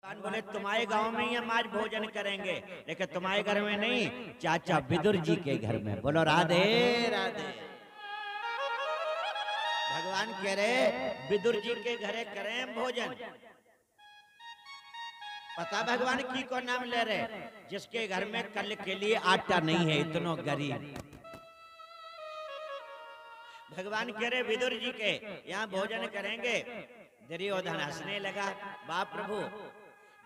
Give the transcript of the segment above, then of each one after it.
बोले तुम्हारे गांव में ही हम आज भोजन करेंगे, लेकिन तुम्हारे घर में नहीं, चाचा विदुर जी के घर में। बोलो राधे राधे। भगवान कह रहे विदुर जी के घरे करें भोजन। पता भगवान की को नाम ले रहे, जिसके घर में कल के लिए आटा नहीं है, इतनो गरीब। भगवान कह रहे विदुर जी के यहाँ भोजन करेंगे। दुर्योधन हंसने लगा, बाप प्रभु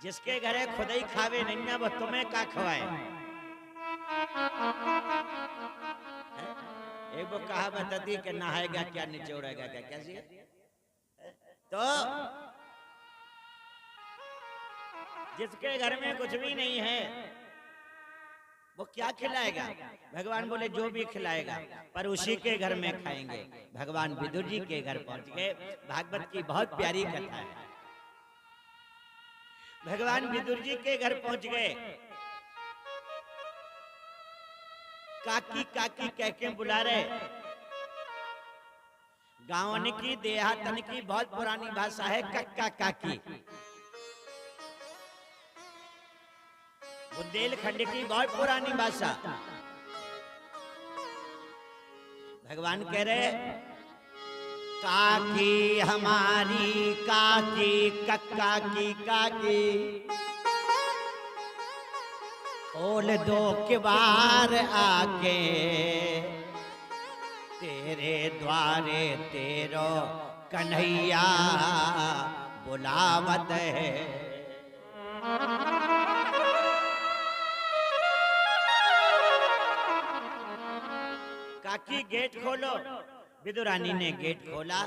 जिसके घरे खुद ही खावे नहीं है वो तुम्हें का खवाए। एक वो कहावत थी कि नहाएगा क्या निचोड़ेगा क्या, कैसी है? तो जिसके घर में कुछ भी नहीं है वो क्या खिलाएगा? भगवान बोले जो भी खिलाएगा, पर उसी के घर में खाएंगे। भगवान विदुर जी के घर पहुंच गए। भागवत की बहुत प्यारी कथा है। भगवान विदुर जी के घर पहुंच गए। काकी काकी कह के बुला रहे। गांवन की देहातन की बहुत पुरानी भाषा है कक्का काकी। बुंदेलखंड की बहुत पुरानी भाषा। भगवान कह रहे काकी हमारी काकी, कक्का की काकी, खोल दो किवार आके, तेरे द्वारे तेरो कन्हैया बुलावत है। काकी गेट खोलो। विदुरानी ने गेट खोला।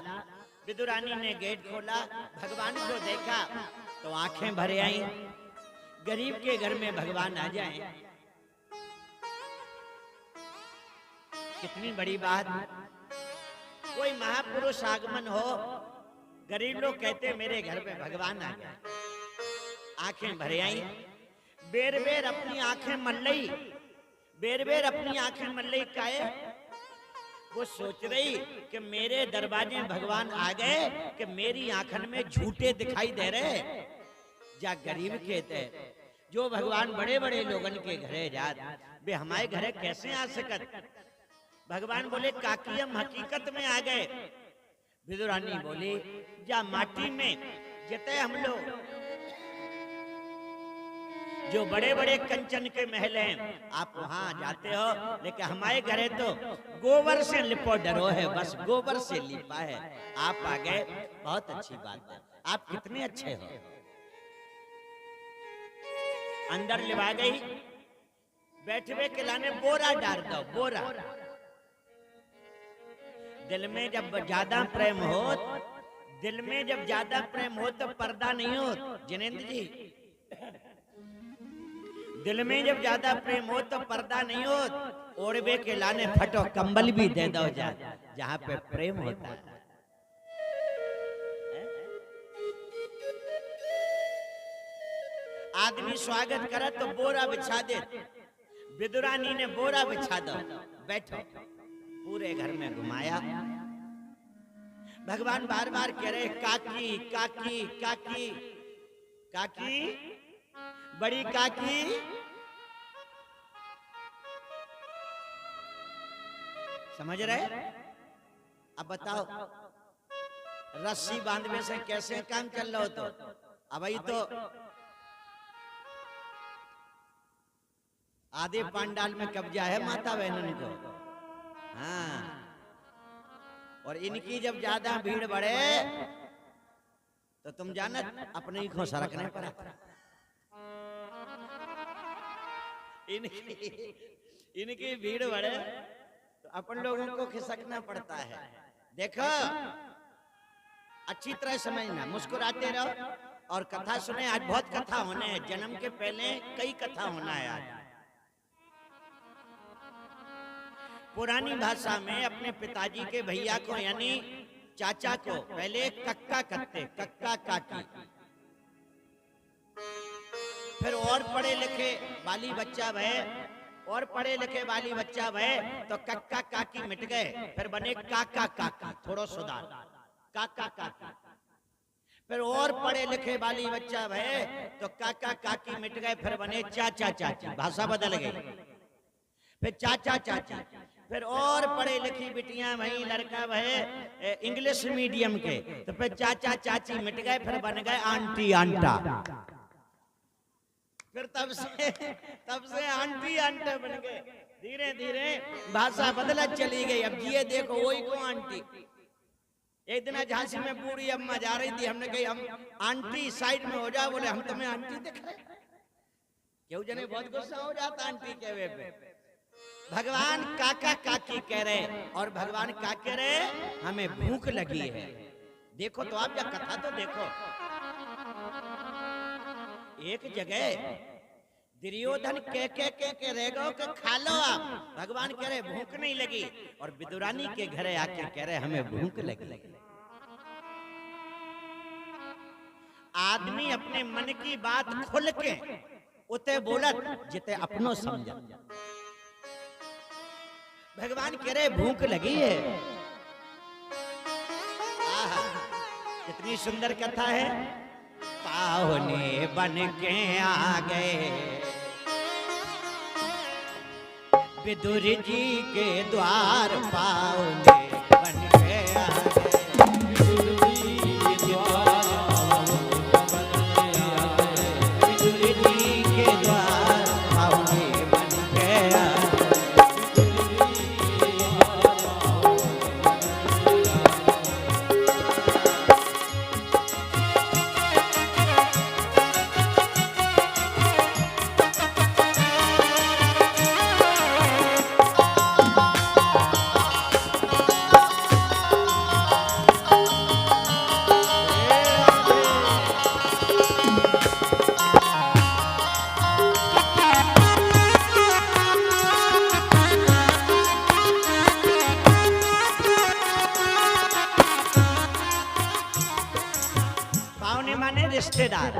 विदुरानी ने गेट खोला, भगवान को देखा तो आंखें भर आई। गरीब के घर में भगवान आ जाए कितनी बड़ी बात। कोई महापुरुष आगमन हो, गरीब लोग कहते मेरे घर में भगवान आ जाए। आंखें भर आई। बेर बेर अपनी आंखें मल्लई, बेर बेर अपनी आंखें मल्लई काए। वो सोच रही कि मेरे दरवाजे भगवान आ गए कि मेरी आंखन में झूठे दिखाई दे रहे। जा गरीब कहते जो भगवान बड़े बड़े लोगन के घरे जात, वे हमारे घरे कैसे आ सकत? भगवान बोले काकी हम हकीकत में आ गए। विदुरानी बोली जा माटी में जते हम लोग जो बड़े बड़े कंचन के महल हैं आप वहां जाते हो, लेकिन हमारे घरे तो गोबर से लिपो डरो है, बस गोबर से लिपा है। आप आ गए, बहुत अच्छी बात है। आप कितने अच्छे हो। अंदर लिवा गई। बैठवे के लाने बोरा डाल दो, बोरा। दिल में जब ज्यादा प्रेम हो, दिल में जब ज्यादा प्रेम हो तो पर्दा नहीं हो। जिनेंद्र जी, दिल में जब ज्यादा प्रेम हो तो पर्दा नहीं हो। ओढ़वे के लाने फटो कंबल भी दे दो जहां पे प्रेम होता है। आदमी स्वागत करे तो बोरा बिछा दे। विदुरानी ने बोरा बिछा दो, बैठो। पूरे घर में घुमाया। भगवान बार बार कह रहे काकी काकी काकी काकी, बड़ी काकी। समझ रहे? अब बताओ रस्सी बांधने से कैसे काम चल रहा हो? तो अब ही तो आधे पांडाल में कब्जा है माता बहनों को। हाँ, और इनकी जब ज्यादा भीड़ बढ़े तो तुम जानत अपने ही को सरकने पड़े। इनकी भीड़ बढ़े तो अपन लोगों को खिसकना पड़ता है। देखो अच्छी तरह समझना, मुस्कुराते रहो और कथा सुने। आज बहुत कथा होने हैं, जन्म के पहले कई कथा होना है। आज पुरानी भाषा में अपने पिताजी के भैया को यानी चाचा को पहले कक्का कहते, कक्का काकी। फिर और पढ़े लिखे वाली बच्चा भय, और पढ़े लिखे वाली बच्चा भय तो कक्का काकी मिट गए, फिर बने काका काकी। थोड़ा सुधार, काका काकी। फिर और पढ़े लिखे वाली बच्चा भय तो काका काकी मिट गए, फिर बने चाचा चाची, भाषा बदल गई। फिर चाचा चाची, फिर और पढ़े लिखी बिटियां वही लड़का भय इंग्लिश मीडियम के, तो फिर चाचा चाची मिट गए, फिर बन गए आंटी आंटा। फिर तब से आंटी आंटे बन गए। धीरे धीरे भाषा बदलत चली गई। अब ये देखो वही को आंटी। एक दिन झांसी में बूढ़ी अम्मा जा रही थी, हमने कही हम आंटी साइड में हो जाओ, बोले हम तुम्हें आंटी दिख रहे। क्यों जने बहुत गुस्सा हो जाता आंटी के वे पे। भगवान काका काकी कह रहे और भगवान क्या कह रहे, हमें भूख लगी है। देखो तो आप या कथा तो देखो। एक जगह दुर्योधन के रह गो के खा लो आप, भगवान कह रहे भूख नहीं लगी, और विदुरानी के घरे आके कह रहे हमें भूख लगी। आदमी अपने मन की बात खुल के उते बोलत जिते अपनो समझा। भगवान कह रहे भूख लगी है। आहा, कितनी सुंदर कथा है। पाहुने बन के आ गए विदुर जी के द्वार, पाहुने बन के आ गए विदुर जी के द्वार, विदुर जी के द्वार, पाहुने बन के आ रिश्तेदार।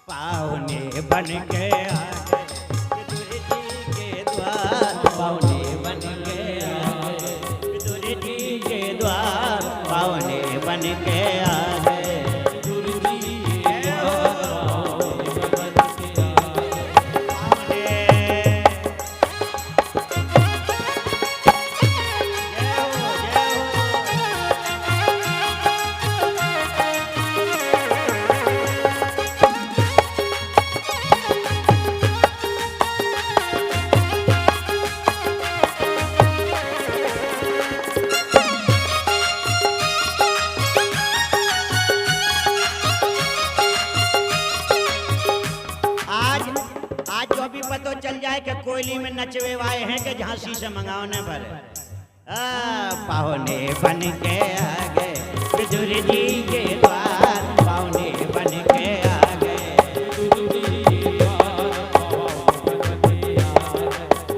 पाहुने बन के आ गए विदुर जी के द्वार, पाहुने बन के आ गए विदुर जी के द्वार, पाहुने बन के आ गए विदुर जी के चल जाए कि कोयली में नचवे वाए हैं कि झांसी से मंगाने पर। पाहुने बन के आ गए विदुर जी के द्वार, पाहुने बन के आ गए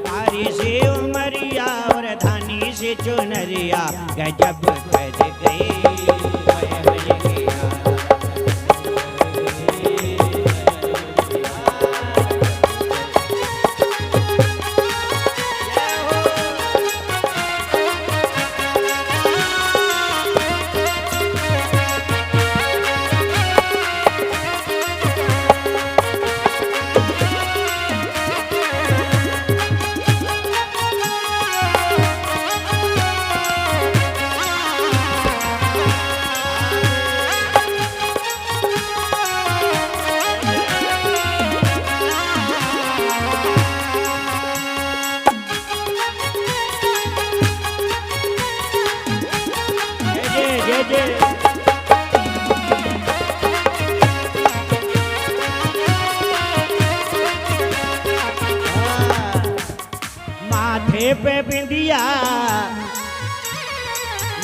पारी से उमरिया और धानी से चुनरिया, गजब बज गई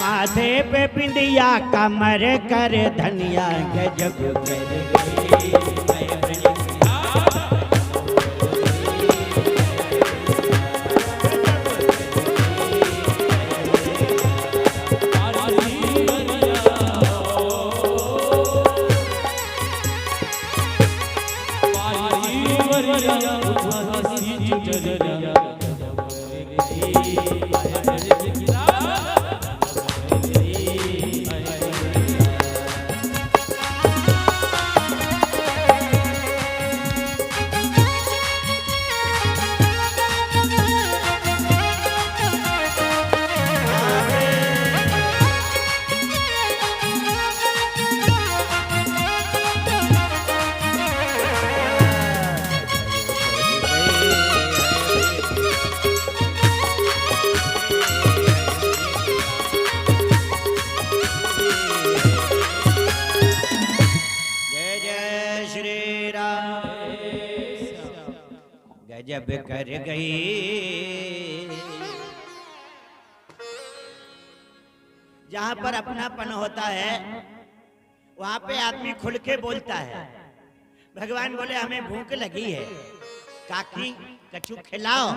माथे पे बिंदिया कमर कर धनिया, गजब कर गई गजब कर गई। जहां पर अपनापन होता है वहां पे आदमी खुल के बोलता है। भगवान बोले हमें भूख लगी है, काकी कछु खिलाओ।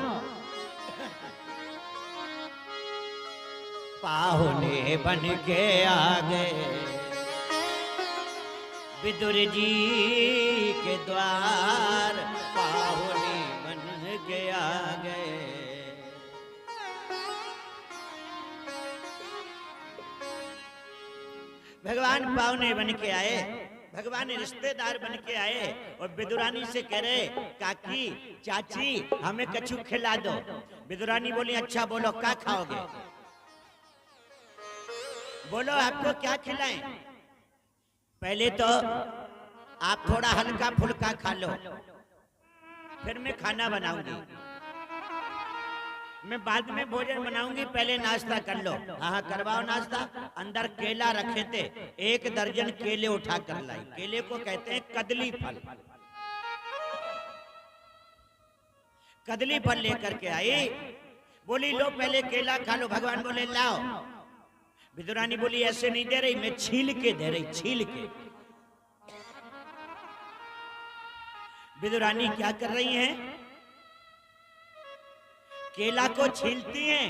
पाहुने बन के आ गए विदुर जी के द्वार, पाहुने बन के आ गए। भगवान पाहुने बन के आए, भगवान रिश्तेदार बन के आए और विदुरानी से कह रहे काकी चाची हमें कछु खिला दो। विदुरानी बोली अच्छा बोलो क्या खाओगे, बोलो आपको क्या खिलाएं। पहले तो आप थोड़ा हल्का फुल्का खा लो, फिर मैं खाना बनाऊंगी, मैं बाद में भोजन बनाऊंगी, पहले नाश्ता कर लो। हाँ करवाओ नाश्ता। अंदर केला रखे थे, 1 दर्जन केले उठा कर लाई। केले को कहते हैं कदली फल। कदली फल लेकर के आई, बोली लो पहले केला खा लो। भगवान बोले लाओ। विदुरानी बोली ऐसे नहीं दे रही, मैं छील के दे रही, छील के। विदुरानी क्या कर रही हैं, केला को छीलती हैं।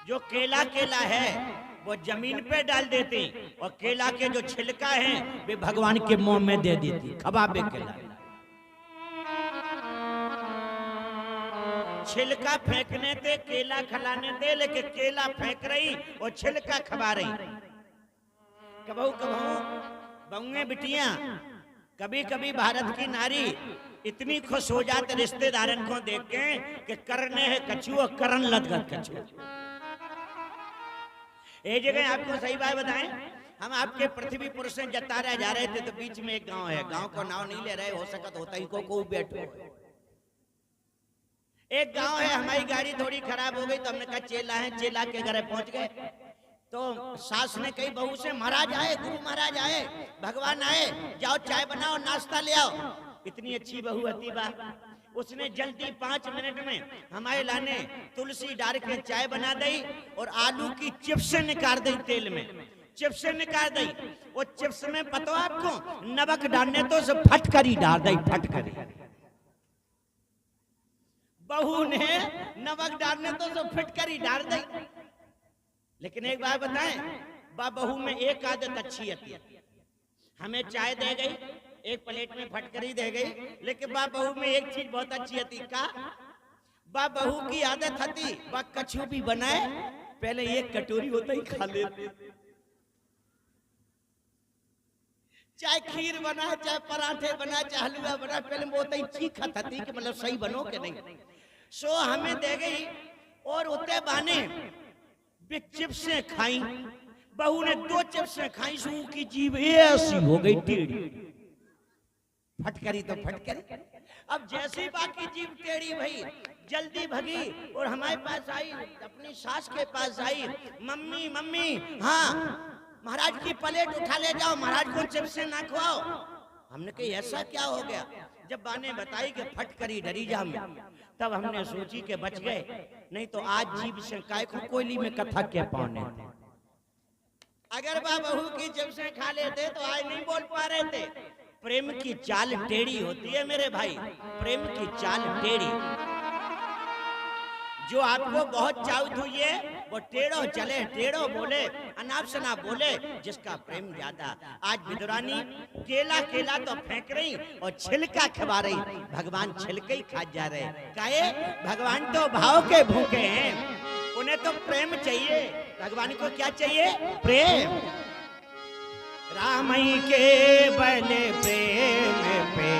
जो केला केला है वो जमीन पे डाल देती और केला के जो छिलका है वे भगवान के मुंह में दे देती। खबाबे केला, छिलका फेंकने थे, केला खिलाने थे, लेकिन केला फेंक रही और छिलका खबा रही। कबहू कबहू बहुए बिटियां, कभी कभी भारत की नारी इतनी खुश हो जाते रिश्तेदारन को देख के कि करने है कछु और करन लदगत कछु। एक जगह आपको सही बात बताएं, हम आपके पृथ्वीपुर से जतारा जा रहे थे तो बीच में एक गांव है, गांव को नाम नहीं ले रहे, हो सकता होता ही को बैठो। एक गांव है, हमारी गाड़ी थोड़ी खराब हो गई तो हमने कहा चेला है, चेला के घर पहुंच गए तो सास ने कही बहू से महाराज आए, गुरु महाराज आए, भगवान आए, जाओ चाय बनाओ नाश्ता ले आओ। इतनी अच्छी बहू हती बा, उसने जल्दी 5 मिनट में हमारे लाने तुलसी डाल के चाय बना दी और आलू की चिप्स निकाल दी, तेल में चिप्स निकाल दी। वो चिप्स में पता आपको नमक डालने तो सब फटकरी डाल दी, फटकरी। बहू ने नमक डालने तो सब फटकरी डाल दी। लेकिन एक बात बताएं, बहू में एक आदत अच्छी है, हमें चाय दे गई, एक प्लेट में फटकरी दे गई, लेकिन बहू में एक चीज बहुत अच्छी थी। का बहू की आदत थी, कछु भी बनाए पहले एक कटोरी होता ही खा लेते। चाहे खीर बना, चाहे पराठे बना, चाहे हलवा बना, पहले वो होता ही चीखा थी कि मतलब सही बनो कि नहीं। सो हमें दे गई और उतने बाने चिप्सें खाई। बहू ने 2 चिप्सें खाई, सू की जीभ ऐसी हो गई टेढ़ी। फटकरी तो फटकरी। अब जैसी बाकी जीभ टेढ़ी भई, जल्दी भगी और हमारे पास आई, अपनी सास के पास आई। मम्मी मम्मी, हाँ महाराज की प्लेट उठा ले जाओ, महाराज को चिप्सें ना खवाओ। हमने कहा ऐसा क्या हो गया। जब बाने बताई कि फटकरी डरी जा में, तब हमने सोची कि बच गए, नहीं तो आज जीभ से काय को कोयली में कथा के पाने थे। अगर बहू की चिप्सें खा लेते तो आज नहीं बोल पा रहे थे। प्रेम की चाल टेढ़ी होती है मेरे भाई, प्रेम की चाल टेढ़ी। जो आपको बहुत चाहत हुई है वो टेढ़ो चले, टेढ़ो बोले, अनाप शनाप बोले, जिसका प्रेम ज्यादा। आज विदुरानी केला केला तो फेंक रही और छिलका खवा रही। भगवान छिलके ही खा जा रहे। काहे? भगवान तो भाव के भूखे हैं, उन्हें तो प्रेम चाहिए। भगवान को क्या चाहिए? प्रेम। राम के बल प्रेम पे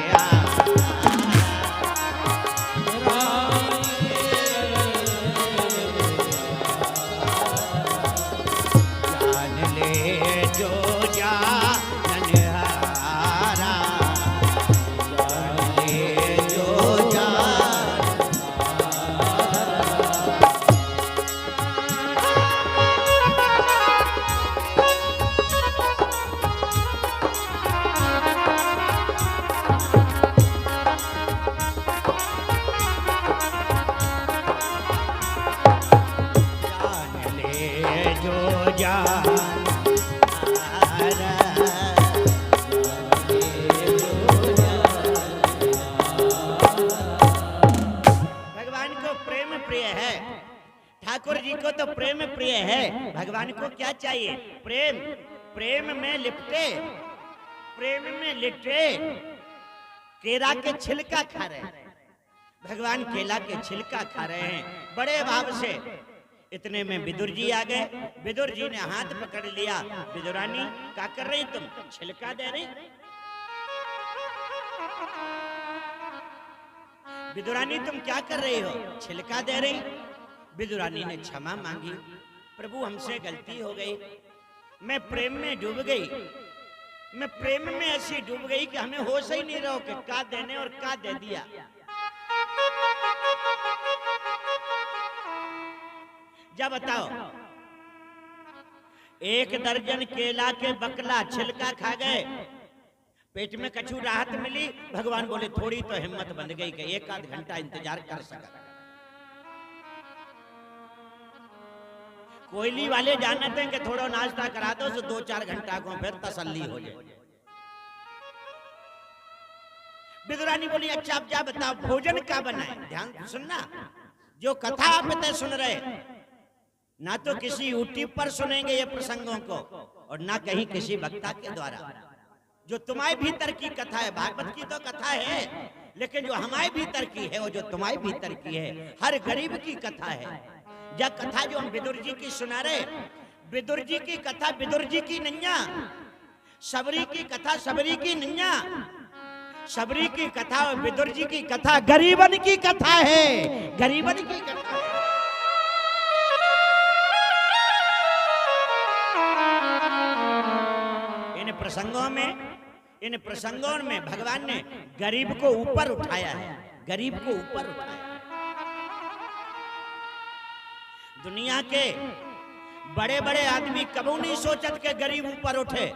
भगवान को क्या चाहिए? प्रेम। प्रेम में लिपटे, प्रेम में लिपटे केला के छिलका खा रहे हैं। भगवान केला के छिलका खा रहे हैं बड़े भाव से। इतने में विदुर जी आ गए। विदुर जी ने हाथ पकड़ लिया। विदुरानी क्या कर रही तुम? छिलका दे रही? विदुरानी तुम क्या कर रही हो? छिलका दे रही? विदुरानी ने क्षमा मांगी। प्रभु हमसे गलती हो गई, मैं प्रेम में डूब गई। मैं प्रेम में ऐसी डूब गई कि हमें होश ही नहीं रहो कि क्या देने और क्या दे दिया। जा बताओ, 1 दर्जन केला के बकला छिलका खा गए, पेट में कछु राहत मिली। भगवान बोले थोड़ी तो हिम्मत बन गई कि 1 आध घंटा इंतजार कर सका। कोयली वाले जानते हैं कि थोड़ा नाश्ता करा दो तो 2-4 घंटा को फिर तसल्ली हो जाए। विदुरानी बोली अच्छा अब जा बताओ भोजन क्या बनाए? ध्यान सुनना, जो कथा आप तय सुन रहे, ना तो किसी यूट्यूब पर सुनेंगे ये प्रसंगों को और ना कहीं किसी वक्ता के द्वारा। जो तुम्हारे भीतर की कथा है, भागवत की तो कथा है, लेकिन जो हमारे भीतर की है वो जो तुम्हारे भीतर की है, हर गरीब की कथा है। यह कथा जो हम विदुर जी की सुना रहे, विदुर जी की कथा विदुर जी की नैया, सबरी की कथा सबरी की नैया, सबरी की कथा और विदुर जी की कथा गरीबन की कथा है, गरीबन की कथा है। इन प्रसंगों में भगवान ने गरीब को ऊपर उठाया है, गरीब को ऊपर उठाया। दुनिया के बड़े बड़े आदमी कबू नहीं सोचत के गरीब ऊपर उठे,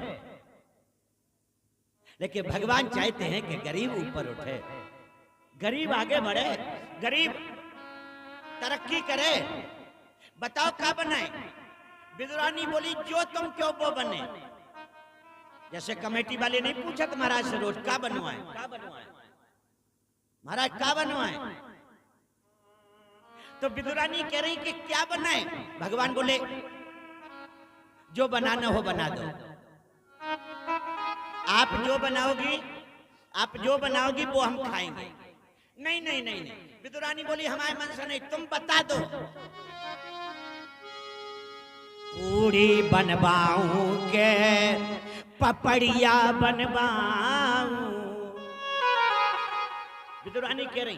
लेकिन भगवान चाहते हैं कि गरीब ऊपर उठे, गरीब आगे बढ़े, गरीब तरक्की करे। बताओ क्या बनाए? विदुरानी बोली जो तुम क्यों वो बने। जैसे कमेटी वाले नहीं पूछत महाराज से रोज क्या बनवाए, क्या बनवाए महाराज, क्या बनवाए? तो विदुरानी कह रही कि क्या बनाए? भगवान बोले जो बनाना हो बना दो, आप जो बनाओगी, आप जो बनाओगी वो हम खाएंगे। नहीं नहीं नहीं नहीं, विदुरानी बोली हमारे मन से नहीं, तुम बता दो। पूरी बनवाऊं के पपड़िया बनवाऊं। विदुरानी कह रही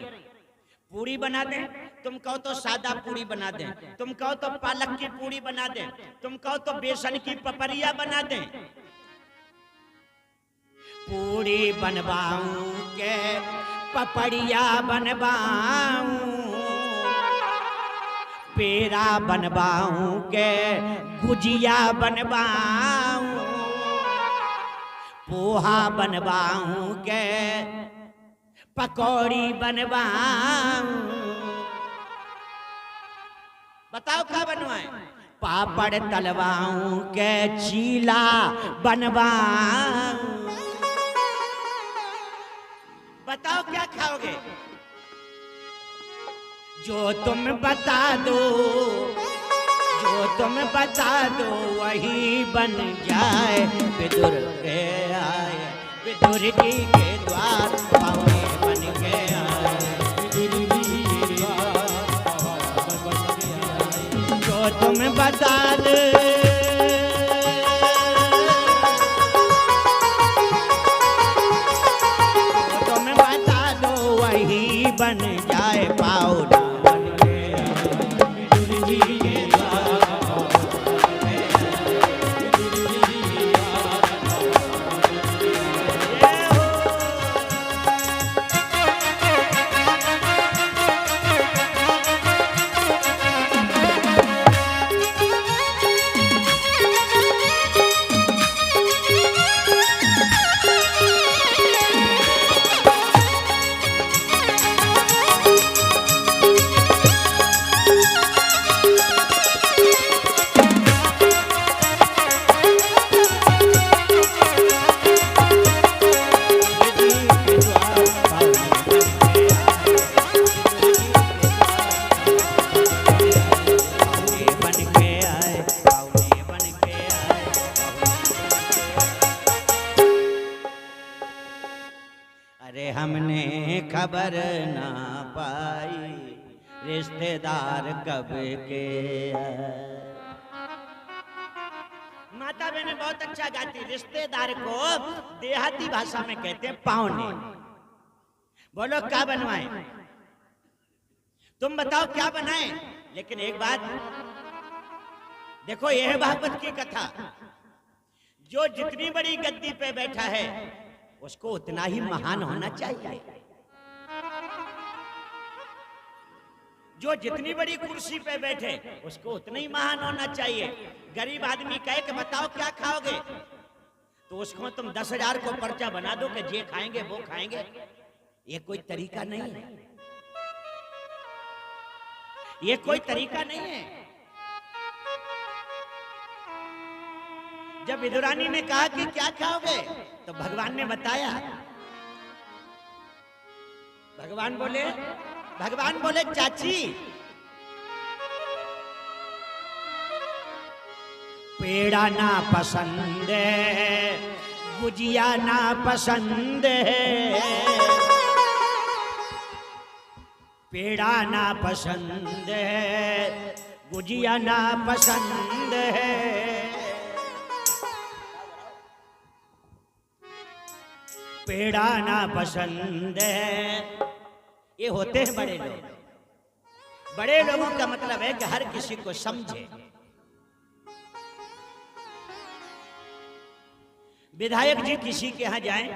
पूरी बना दें, तुम कहो तो सादा पूरी बना दें, तुम कहो तो पालक की पूरी बना दें, तुम कहो तो बेसन की पपड़िया बना दें। पूरी बनवाऊं के पपड़िया बनवाऊं, पेड़ा बनवाऊं के गुजिया बनवाऊं, पोहा बनवाऊं के पकौड़ी बनवाऊं। बताओ क्या बनवाए? पापड़ तलवाऊं के चीला बनवाऊं। बताओ क्या खाओगे? जो तुम बता दो, जो तुम बता दो वही बन जाए। विदुर के आए, विदुर जी के द्वार पावे बन के आए, जो तुम बता दो, जो तुम बता दो वही बन जाए। पाओ अरे हमने खबर ना पाई रिश्तेदार कब के आए। माता बहने बहुत अच्छा गाती। रिश्तेदार को देहाती भाषा में कहते हैं पावने। बोलो क्या बनवाएं? तुम बताओ क्या बनाएं? लेकिन एक बात देखो, यह है भागवत की कथा। जो जितनी बड़ी गद्दी पे बैठा है उसको उतना ही महान होना चाहिए। जो जितनी बड़ी कुर्सी पे बैठे उसको उतना ही महान होना चाहिए। गरीब आदमी कहे कि बताओ क्या खाओगे, तो उसको तुम 10,000 को पर्चा बना दो कि ये खाएंगे वो खाएंगे। ये कोई तरीका नहीं है, ये कोई तरीका नहीं है। जब विदुरानी ने कहा कि क्या खाओगे, तो भगवान ने बताया। भगवान बोले चाची, पेड़ा ना पसंद है, गुजिया ना पसंद है, पेड़ा ना पसंद है, गुजिया ना पसंद है, पेड़ा ना पसंद है। ये होते हैं बड़े लोग। बड़े लोगों का मतलब है कि हर किसी को समझे। विधायक जी किसी के यहां जाएं,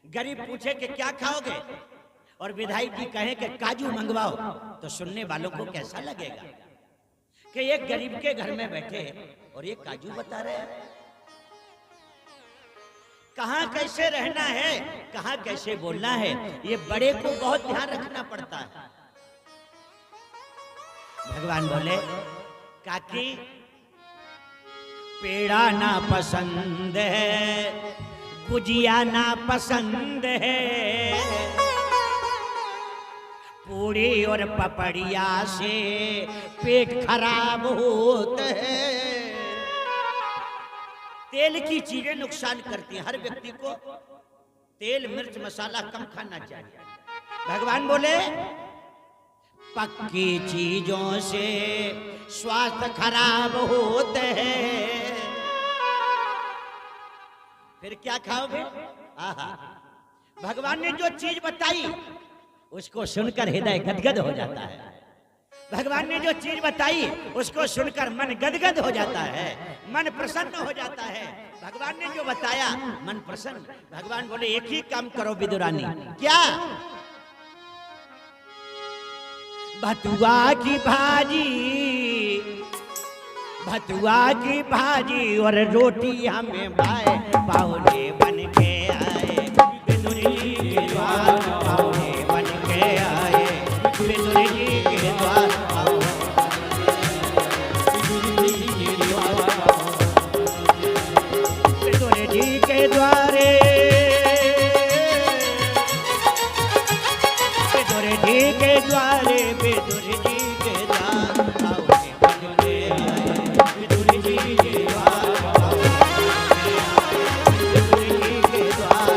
गरीब पूछे कि क्या खाओगे, और विधायक जी कहे कि काजू मंगवाओ, तो सुनने वालों को कैसा लगेगा कि एक गरीब के घर में बैठे और ये काजू बता रहे हैं। कहां कैसे रहना है, कहां कैसे बोलना है, ये बड़े को बहुत ध्यान रखना पड़ता है। भगवान बोले काकी, पेड़ा ना पसंद है, गुजिया ना पसंद है, पूड़ी और पपड़िया से पेट खराब होता है। तेल की चीजें नुकसान करती हैं। हर व्यक्ति को तेल मिर्च मसाला कम खाना चाहिए। भगवान बोले पक्की चीजों से स्वास्थ्य खराब होते हैं। फिर क्या खाओगे? आहा, भगवान ने जो चीज बताई उसको सुनकर हृदय गदगद हो जाता है। भगवान ने जो चीज बताई उसको सुनकर मन गदगद हो जाता है, मन प्रसन्न हो जाता है। भगवान ने जो बताया मन प्रसन्न। भगवान बोले एक ही काम करो विदुरानी। क्या? भतुआ की भाजी, भतुआ की भाजी और रोटी हमें भाई बावले बन के आए, विदुरी के द्वार बावले बन के आए, विदुरी के द्वार विदुरी के द्वारे, विदुरी के द्वारे, विदुरी के द्वार बावले बन के आए, विदुरी के द्वार विदुरी के द्वार।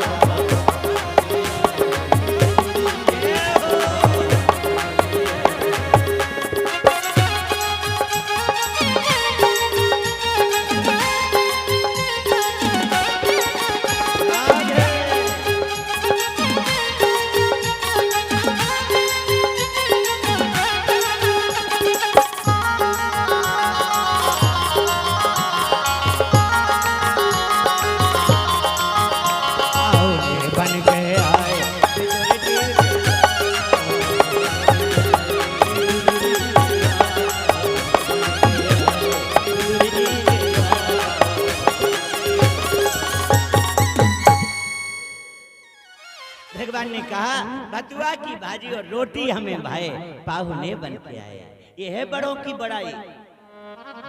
भगवान ने कहा भतुआ की भाजी और रोटी हमें भाई पाहुने बन के आए। ये है बड़ों की बड़ाई।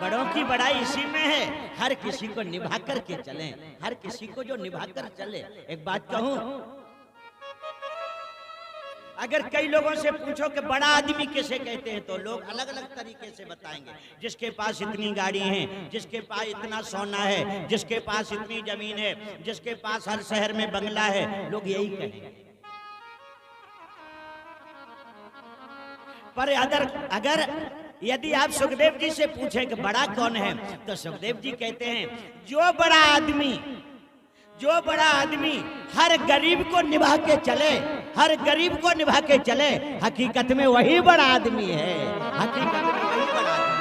बड़ों की बड़ाई इसी में है, हर किसी को निभा कर के चले, हर किसी को जो निभा कर चले। एक बात कहूं, अगर कई लोगों से पूछो कि बड़ा आदमी किसे कहते हैं, तो लोग अलग अलग तरीके से बताएंगे। जिसके पास इतनी गाड़ी है, जिसके पास इतना सोना है, जिसके पास इतनी जमीन है, जिसके पास हर शहर में बंगला है, लोग यही कहेंगे। पर अगर यदि आप सुखदेव जी से पूछें कि बड़ा कौन है, तो सुखदेव जी कहते हैं जो बड़ा आदमी हर गरीब को निभा के चले, हर गरीब को निभा के चले, हकीकत में वही बड़ा आदमी है, हकीकत में वही बड़ा आदमी।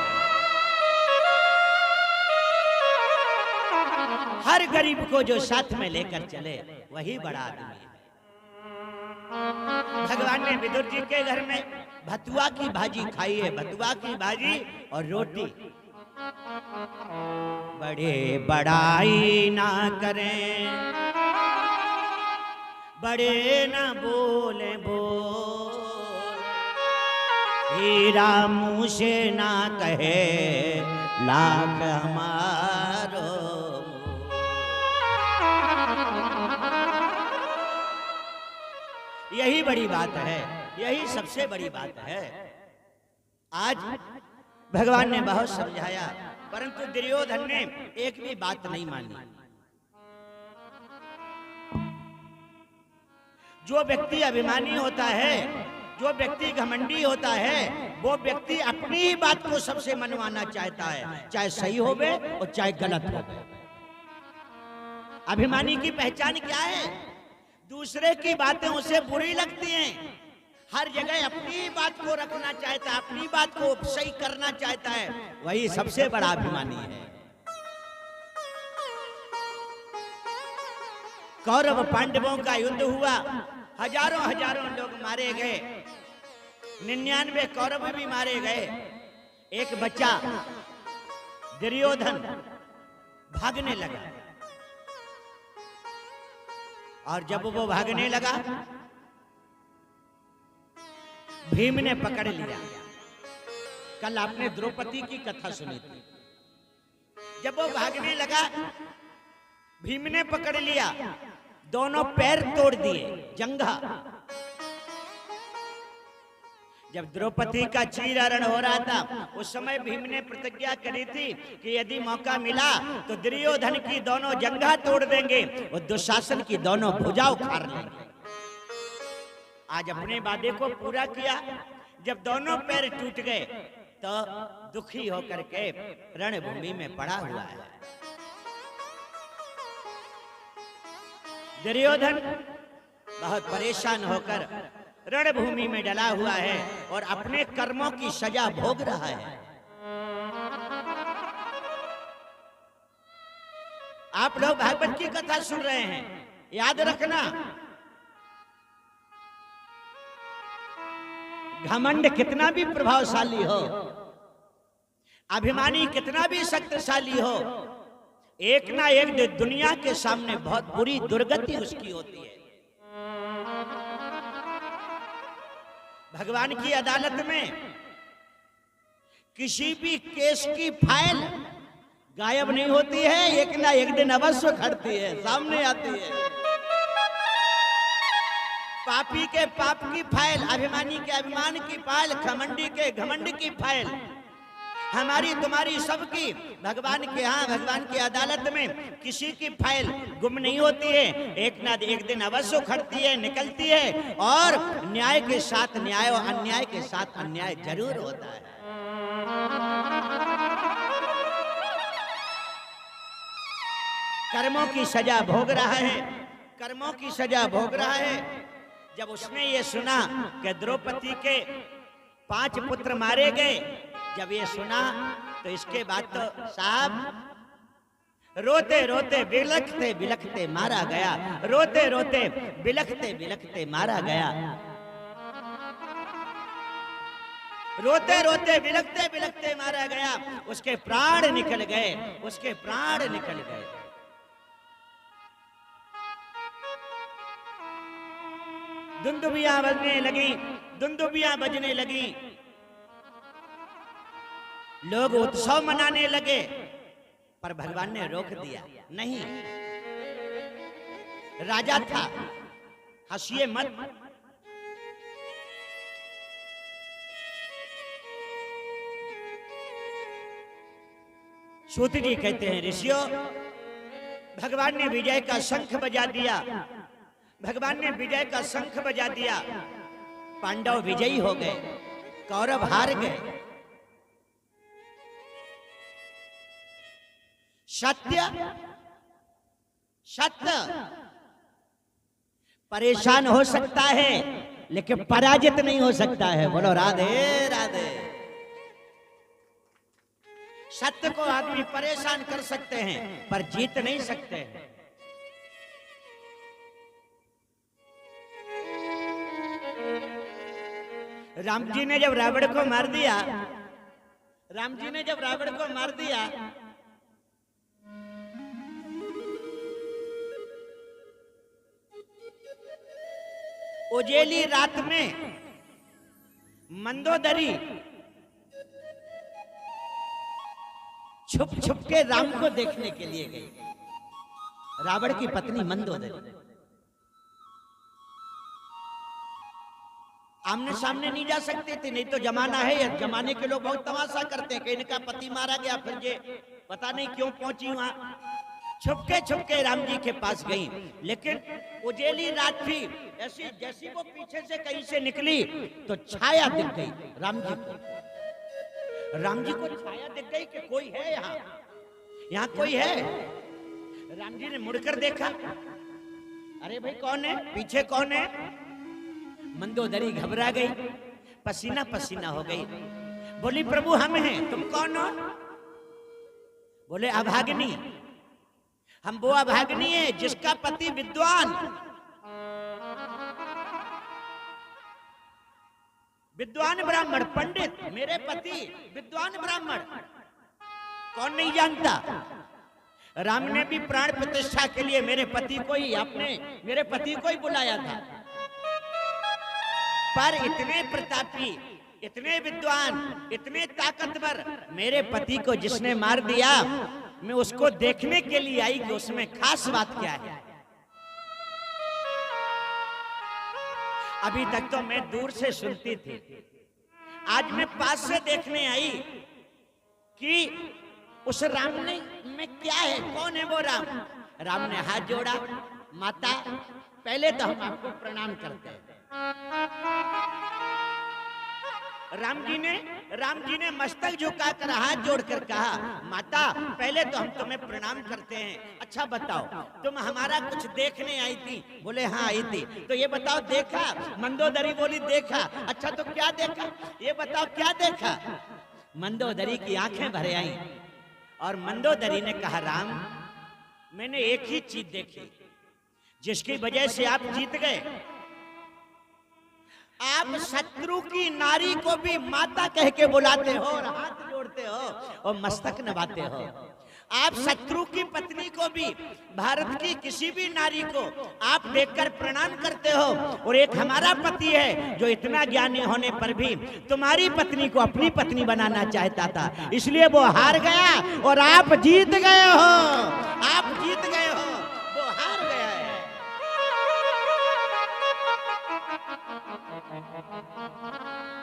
हर गरीब को जो साथ में लेकर चले वही बड़ा आदमी है। भगवान ने विदुर जी के घर में भतुआ की भाजी खाई है, भतुआ की भाजी और रोटी। बड़े बड़ाई ना करें, बड़े ना बोले बोल, हीरा मुँह से ना कहे लाख हमारो। यही बड़ी बात है, यही सबसे बड़ी बात है। आज भगवान ने बहुत समझाया, परंतु दुर्योधन ने एक भी बात नहीं मानी। जो व्यक्ति अभिमानी होता है, जो व्यक्ति घमंडी होता है, वो व्यक्ति अपनी ही बात को सबसे मनवाना चाहता है, चाहे सही होवे और चाहे गलत होवे। अभिमानी की पहचान क्या है? दूसरे की बातें उसे बुरी लगती हैं, हर जगह अपनी बात को रखना चाहता है, अपनी बात को सही करना चाहता है, वही सबसे बड़ा अभिमानी है। कौरव पांडवों का युद्ध हुआ, हजारों लोग मारे गए, 99 कौरव भी मारे गए। एक बच्चा दुर्योधन भागने लगा, और जब वो भागने लगा भीम ने पकड़ लिया। कल आपने द्रौपदी की कथा सुनी थी। जब वो भागने लगा भीम ने पकड़ लिया, दोनों पैर तोड़ दिए, जंघा। जब द्रौपदी का चीरहरण हो रहा था, उस समय भीम ने प्रतिज्ञा करी थी कि यदि मौका मिला तो दुर्योधन की दोनों जंघा तोड़ देंगे और दुशासन की दोनों भुजा उखाड़ लेंगे। आज अपने वादे को पूरा किया। जब दोनों पैर टूट गए तो दुखी होकर के रणभूमि में पड़ा हुआ है। दुर्योधन बहुत परेशान होकर रणभूमि में डला हुआ है और अपने कर्मों की सजा भोग रहा है। आप लोग भागवत की कथा सुन रहे हैं, याद रखना, घमंड कितना भी प्रभावशाली हो, अभिमानी कितना भी शक्तिशाली हो, एक ना एक दिन दुनिया के सामने बहुत बुरी दुर्गति उसकी होती है। भगवान की अदालत में किसी भी केस की फाइल गायब नहीं होती है, एक ना एक दिन अवश्य खड़ती है, सामने आती है। पापी के पाप की फाइल, अभिमानी के अभिमान की फाइल, घमंडी के घमंड की फाइल, हमारी तुम्हारी सबकी भगवान के यहाँ, भगवान की अदालत में किसी की फाइल गुम नहीं होती है, एक ना एक दिन अवश्य खड़ती है, निकलती है, और न्याय के साथ न्याय और अन्याय के साथ अन्याय जरूर होता है। कर्मों की सजा भोग रहा है, कर्मों की सजा भोग रहा है। जब उसने ये सुना कि द्रौपदी के 5 पुत्र मारे गए, जब ये सुना तो इसके बाद तो साहब रोते रोते बिलखते बिलखते मारा गया, रोते रोते बिलखते बिलखते मारा गया, रोते रोते बिलखते बिलखते मारा गया। उसके प्राण निकल गए, उसके प्राण निकल गए। दुंदुबियां बजने लगी, दुंदुबियां बजने लगी, लोग उत्सव मनाने लगे, पर भगवान ने रोक दिया। नहीं, राजा था, हंसिए मत। सूत जी कहते हैं, ऋषियों, भगवान ने विजय का शंख बजा दिया, भगवान ने विजय का शंख बजा दिया, पांडव विजयी हो गए। कौरव हार गए। सत्य सत्य परेशान हो सकता है लेकिन पराजित नहीं हो सकता है। बोलो राधे राधे। सत्य को आदमी परेशान कर सकते हैं पर जीत नहीं सकते हैं। राम जी ने जब रावण को मार दिया, राम जी ने जब रावण को मार दिया, उजेली रात में मंदोदरी छुप छुप के राम को देखने के लिए गई। रावण की पत्नी मंदोदरी आमने सामने नहीं जा सकते थे, नहीं तो जमाना है, जमाने के लोग बहुत तमाशा करते हैं कि इनका पति मारा गया, फिर ये पता नहीं क्यों पहुंची वहां। छुपके राम जी के पास गई, लेकिन उजेली रात थी, ऐसी जैसी वो पीछे से कहीं से निकली तो छाया दिख गई राम जी को। राम जी को छाया दिख गई कि कोई है यहाँ कोई है। राम जी ने मुड़कर देखा, अरे भाई कौन है, पीछे कौन है। मंदोदरी घबरा गई, पसीना पसीना हो गई, बोली प्रभु हम हैं, तुम कौन हो। बोले अभागिनी, हम वो अभागिनी है जिसका पति विद्वान ब्राह्मण पंडित, मेरे पति विद्वान ब्राह्मण, कौन नहीं जानता। राम ने भी प्राण प्रतिष्ठा के लिए मेरे पति को ही, आपने मेरे पति को ही बुलाया था, पर इतने प्रतापी, इतने विद्वान, इतने ताकतवर मेरे पति को जिसने मार दिया, मैं उसको देखने के लिए आई कि उसमें खास बात क्या है। अभी तक तो मैं दूर से सुनती थी, आज मैं पास से देखने आई कि उस राम ने में क्या है, कौन है वो राम। राम ने हाथ जोड़ा, माता पहले तो हम आपको प्रणाम करते हैं। राम जी ने मस्तक झुकाकर हाथ जोड़कर कहा, माता पहले तो हम तुम्हें प्रणाम करते हैं, अच्छा बताओ तुम हमारा कुछ देखने आई थी। बोले हाँ आई थी। तो ये बताओ देखा। मंदोदरी बोली देखा। अच्छा तो क्या देखा, ये बताओ क्या देखा। मंदोदरी की आंखें भर आई और मंदोदरी ने कहा, राम मैंने एक ही चीज देखी जिसकी वजह से आप जीत गए। आप शत्रु की नारी को भी माता कह के बुलाते हो और हाथ जोड़ते हो और मस्तक नवाते हो। आप शत्रु की पत्नी को भी, भारत की किसी भी नारी को आप देखकर प्रणाम करते हो। और एक हमारा पति है जो इतना ज्ञानी होने पर भी तुम्हारी पत्नी को अपनी पत्नी बनाना चाहता था, इसलिए वो हार गया और आप जीत गए हो। आप जीत गए हो, वो हार गया है।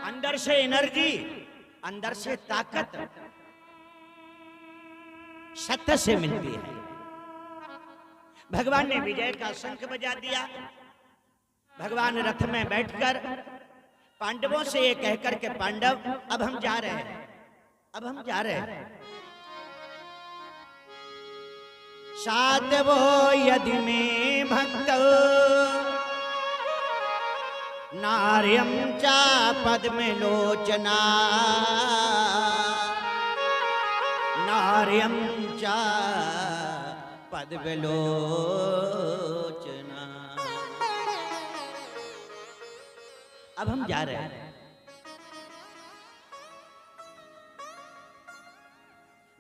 अंदर से एनर्जी, अंदर से ताकत सत्य से मिलती है। भगवान ने विजय का शंख बजा दिया। भगवान रथ में बैठकर पांडवों से ये कहकर के, पांडव अब हम जा रहे हैं, अब हम जा रहे हैं। साधवो यदि में भक्त नार्यं चा पद्मलोचना, नार्यं चा पद्मलोचना। अब हम जा रहे हैं।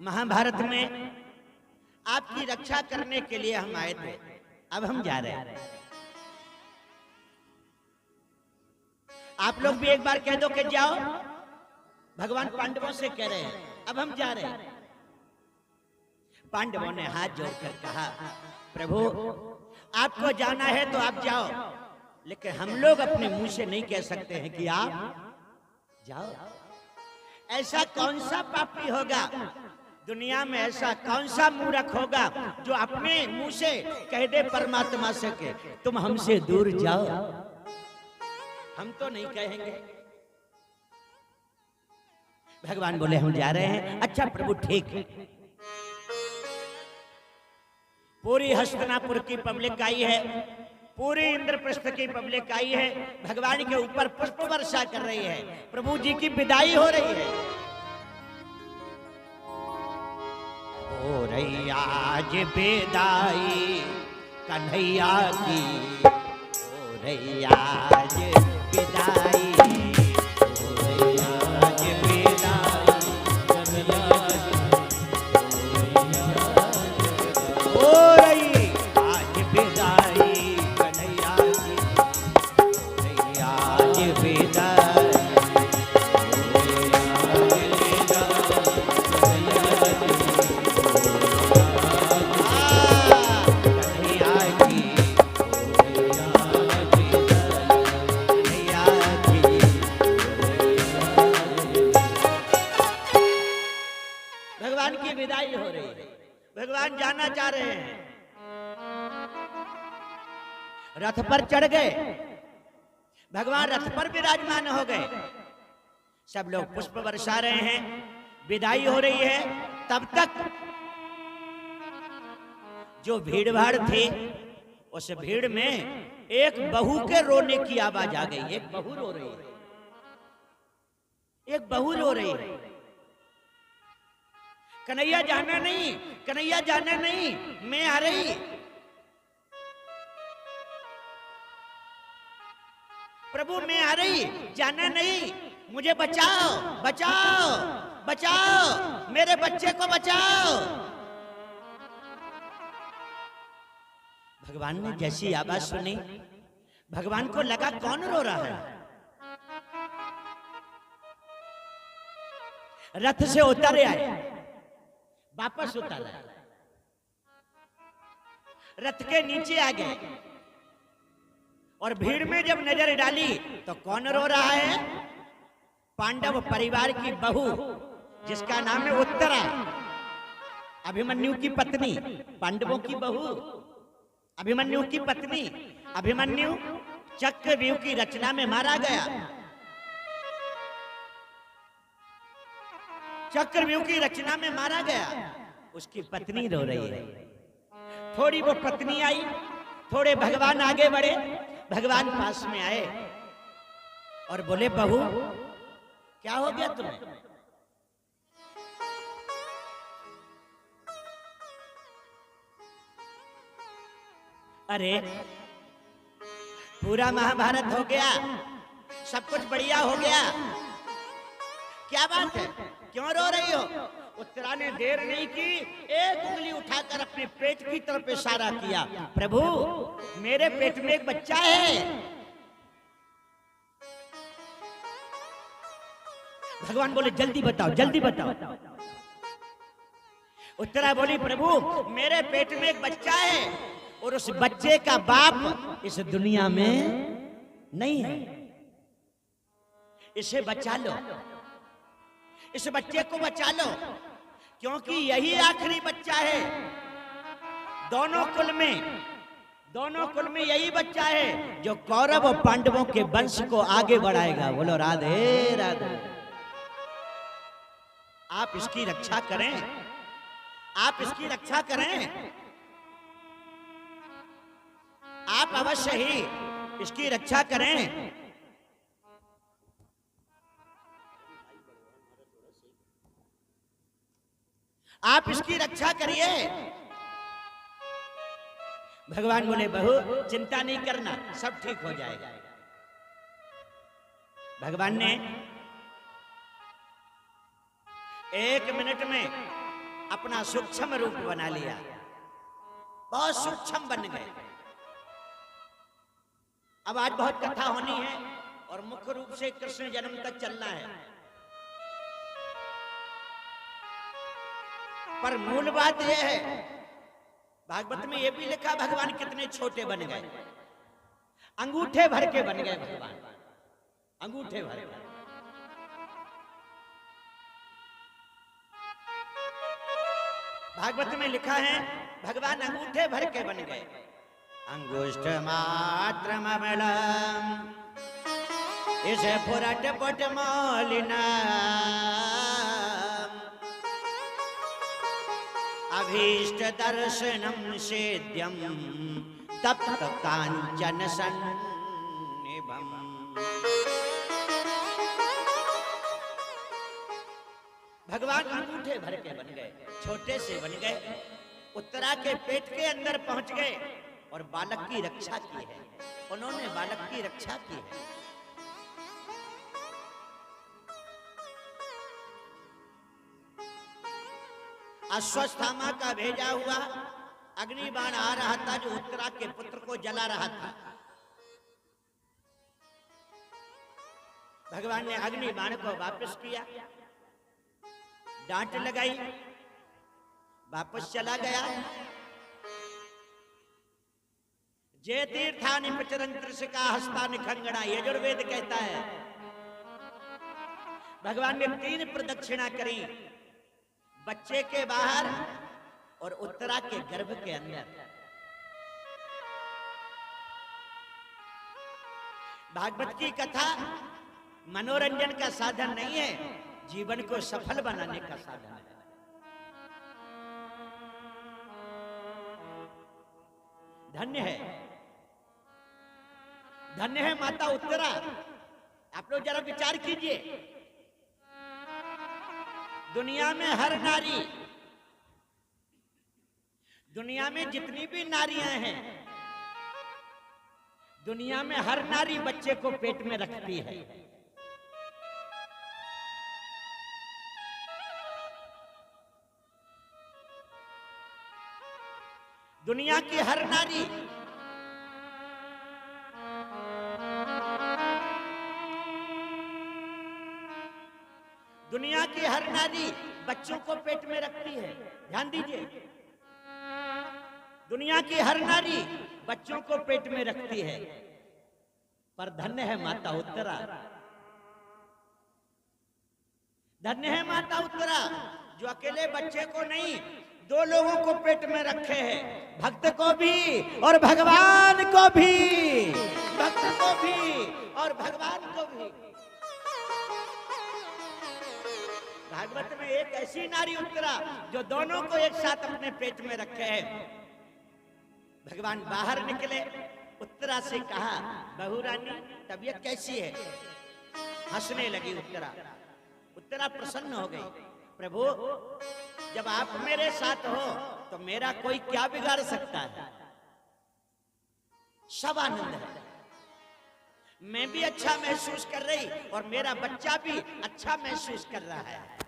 महाभारत में आपकी रक्षा करने के लिए हम आए थे, अब हम जा रहे हैं। आप लोग भी एक बार कह दो कि जाओ। भगवान पांडवों से कह रहे हैं, अब हम जा रहे हैं। पांडवों ने हाथ जोड़कर कहा, प्रभु आपको जाना है तो आप जाओ, लेकिन हम लोग अपने मुंह से नहीं कह सकते हैं कि आप जाओ। ऐसा कौन सा पापी होगा दुनिया में, ऐसा कौन सा मूर्ख होगा जो अपने मुंह से कह दे परमात्मा से के तुम हमसे दूर जाओ। हम तो नहीं कहेंगे। भगवान बोले हम जा रहे हैं। अच्छा प्रभु ठीक है। पूरी हस्तिनापुर की पब्लिक आई है, पूरी इंद्रप्रस्थ की पब्लिक आई है, भगवान के ऊपर पुष्प वर्षा कर रही है, प्रभु जी की विदाई हो रही है। हो रही आज विदाई कन्हैया की, हो रही आज विदाई, हो रही आज विदाई कन्हैया की, हो रही आज विदाई कन्हैया की, हो रही आज विदाई। भगवान की विदाई हो रही है, भगवान जाना चाह रहे हैं। रथ पर चढ़ गए, भगवान रथ पर विराजमान हो गए, सब लोग पुष्प बरसा रहे हैं, विदाई हो रही है। तब तक जो भीड़ भाड़ थी, उस भीड़ में एक बहू के रोने की आवाज आ गई। एक बहू रो रही है, एक बहू रो रही है। कन्हैया जाना नहीं, कन्हैया जाना नहीं, मैं आ रही। प्रभु मैं आ रही, जाना नहीं, मुझे बचाओ बचाओ बचाओ, मेरे बच्चे को बचाओ। भगवान ने जैसी आवाज सुनी, भगवान को लगा कौन रो रहा है। रथ से उतर आए, वापस उतर आए, रथ के नीचे आ गए और भीड़ में जब नजर डाली तो कौन रो रहा है। पांडव परिवार की बहू, जिसका नाम है उत्तरा, अभिमन्यु की पत्नी, पांडवों की बहू, अभिमन्यु की पत्नी। अभिमन्यु चक्रव्यूह की रचना में मारा गया। चक्रव्यूह की रचना में मारा गया, उसकी पत्नी रो रही है। थोड़ी वो पत्नी आई, थोड़े भगवान आगे बढ़े, भगवान पास में आए और बोले बहू क्या हो गया तुम्हें। अरे पूरा महाभारत हो गया, सब कुछ बढ़िया हो गया, क्या बात है, क्यों रो रही हो। उत्तरा ने देर नहीं की, एक उंगली उठाकर अपने पेट की तरफ इशारा किया। प्रभु मेरे पेट में एक बच्चा है। भगवान बोले जल्दी बताओ जल्दी बताओ। उत्तरा बोली प्रभु मेरे पेट में एक बच्चा है और उस बच्चे का बाप इस दुनिया में नहीं है, इसे बचा लो, इस बच्चे को बचा लो, क्योंकि यही आखिरी बच्चा है। दोनों कुल में यही बच्चा है जो कौरव और पांडवों के वंश को आगे बढ़ाएगा। बोलो राधे राधे। आप इसकी रक्षा करें, आप इसकी रक्षा करें, आप अवश्य ही इसकी रक्षा करें। आप इसकी रक्षा करिए। भगवान बोले बहू चिंता नहीं करना, सब ठीक हो जाएगा। भगवान ने 1 मिनट में अपना सूक्ष्म रूप बना लिया, बहुत सूक्ष्म बन गए। अब आज बहुत कथा होनी है और मुख्य रूप से कृष्ण जन्म तक चलना है, पर मूल बात यह है, भागवत में यह भी लिखा भगवान कितने छोटे बन गए, अंगूठे भर के बन गए भगवान, अंगूठे भर के। भागवत में लिखा है भगवान अंगूठे भर के बन गए। अंगुष्ठ मात्रमबलम इसे फुरट पट मौलिना अभीष्ट दर्शनम सेद्यम तप्त कांचन सन्निभम। भगवान अंगूठे भर के बन गए, छोटे से बन गए, उत्तरा के पेट के अंदर पहुंच गए और बालक की रक्षा की है। उन्होंने बालक की रक्षा की है। अश्वत्थामा का भेजा हुआ अग्निबाण आ रहा था, जो उत्तरा के पुत्र को जला रहा था। भगवान ने अग्निबाण को वापस किया, डांट लगाई, वापस चला गया। जय तीर्थानि प्रचरंत्र का हस्तानि खंगणा, यजुर्वेद कहता है। भगवान ने 3 प्रदक्षिणा करी, बच्चे के बाहर और उत्तरा के गर्भ के अंदर। भागवत की कथा मनोरंजन का साधन नहीं है, जीवन को सफल बनाने का साधन है। धन्य है, धन्य है माता उत्तरा। आप लोग जरा विचार कीजिए, दुनिया में हर नारी, दुनिया में जितनी भी नारियां हैं, दुनिया में हर नारी बच्चे को पेट में रखती है। दुनिया की हर नारी दुनिया की हर नारी बच्चों को पेट में रखती है। ध्यान दीजिए, दुनिया की हर नारी बच्चों को पेट में रखती है, पर धन्य है माता उत्तरा। धन्य है माता उत्तरा जो अकेले बच्चे को नहीं, 2 लोगों को पेट में रखे हैं, भक्त को भी और भगवान को भी, भक्त को भी और भगवान को भी। भागवत में एक ऐसी नारी उत्तरा जो दोनों को एक साथ अपने पेट में रखे है। भगवान बाहर निकले, उत्तरा से कहा, बहू रानी तबीयत कैसी है? हंसने लगी उत्तरा। उत्तरा प्रसन्न हो गई, प्रभु जब आप मेरे साथ हो तो मेरा कोई क्या बिगाड़ सकता है? सब आनंद है, मैं भी अच्छा महसूस कर रही और मेरा बच्चा भी अच्छा महसूस कर रहा है।